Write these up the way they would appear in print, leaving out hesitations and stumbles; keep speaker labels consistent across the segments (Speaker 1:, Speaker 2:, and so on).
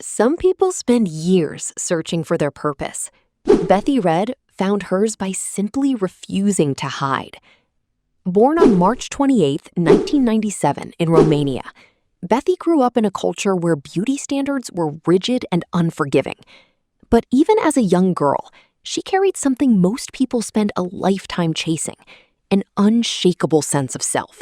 Speaker 1: Some people spend years searching for their purpose. Bethy Red found hers by simply refusing to hide. Born on March 28, 1997, in Romania, Bethy grew up in a culture where beauty standards were rigid and unforgiving. But even as a young girl, she carried something most people spend a lifetime chasing: an unshakable sense of self.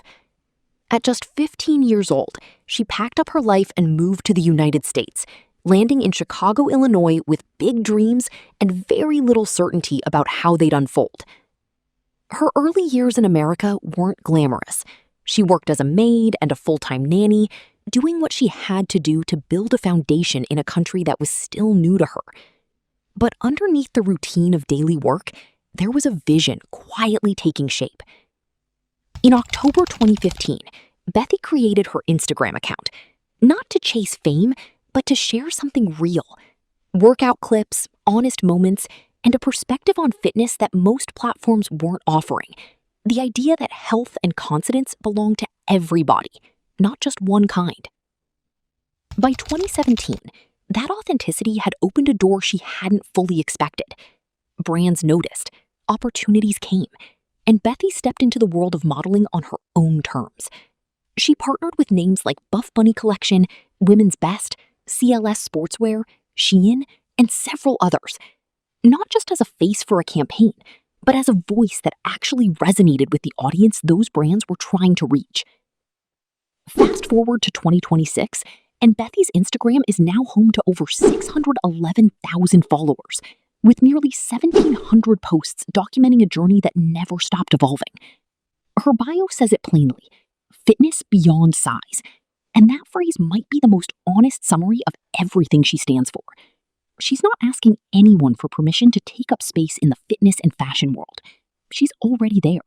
Speaker 1: At just 15 years old, she packed up her life and moved to the United States, landing in Chicago, Illinois with big dreams and very little certainty about how they'd unfold. Her early years in America weren't glamorous. She worked as a maid and a full-time nanny, doing what she had to do to build a foundation in a country that was still new to her. But underneath the routine of daily work, there was a vision quietly taking shape. In October 2015, Bethy created her Instagram account, not to chase fame, but to share something real: workout clips, honest moments, and a perspective on fitness that most platforms weren't offering. The idea that health and confidence belong to everybody, not just one kind. By 2017, that authenticity had opened a door she hadn't fully expected. Brands noticed, opportunities came, and Bethy stepped into the world of modeling on her own terms. She partnered with names like Buff Bunny Collection, Women's Best, CLS Sportswear, Shein, and several others, not just as a face for a campaign, but as a voice that actually resonated with the audience those brands were trying to reach. Fast forward to 2026, and Bethy's Instagram is now home to over 611,000 followers, with nearly 1,700 posts documenting a journey that never stopped evolving. Her bio says it plainly: fitness beyond size. And that phrase might be the most honest summary of everything she stands for. She's not asking anyone for permission to take up space in the fitness and fashion world. She's already there.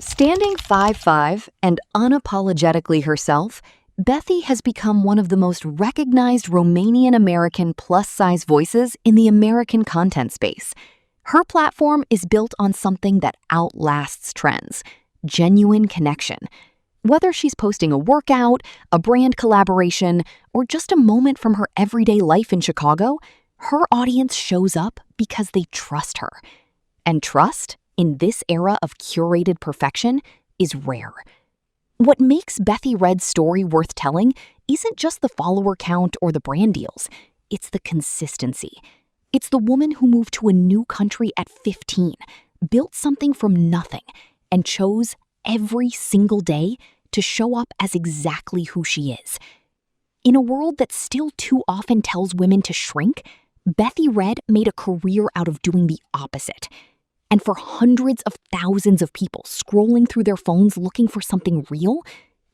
Speaker 1: Standing 5'5" and unapologetically herself, Bethy has become one of the most recognized Romanian-American plus-size voices in the American content space. Her platform is built on something that outlasts trends: genuine connection. Whether she's posting a workout, a brand collaboration, or just a moment from her everyday life in Chicago, her audience shows up because they trust her. And trust, in this era of curated perfection, is rare. What makes Bethy Red's story worth telling isn't just the follower count or the brand deals. It's the consistency. It's the woman who moved to a new country at 15, built something from nothing, and chose every single day to show up as exactly who she is. In a world that still too often tells women to shrink, Bethy Red made a career out of doing the opposite. And for hundreds of thousands of people scrolling through their phones looking for something real,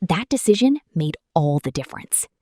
Speaker 1: that decision made all the difference.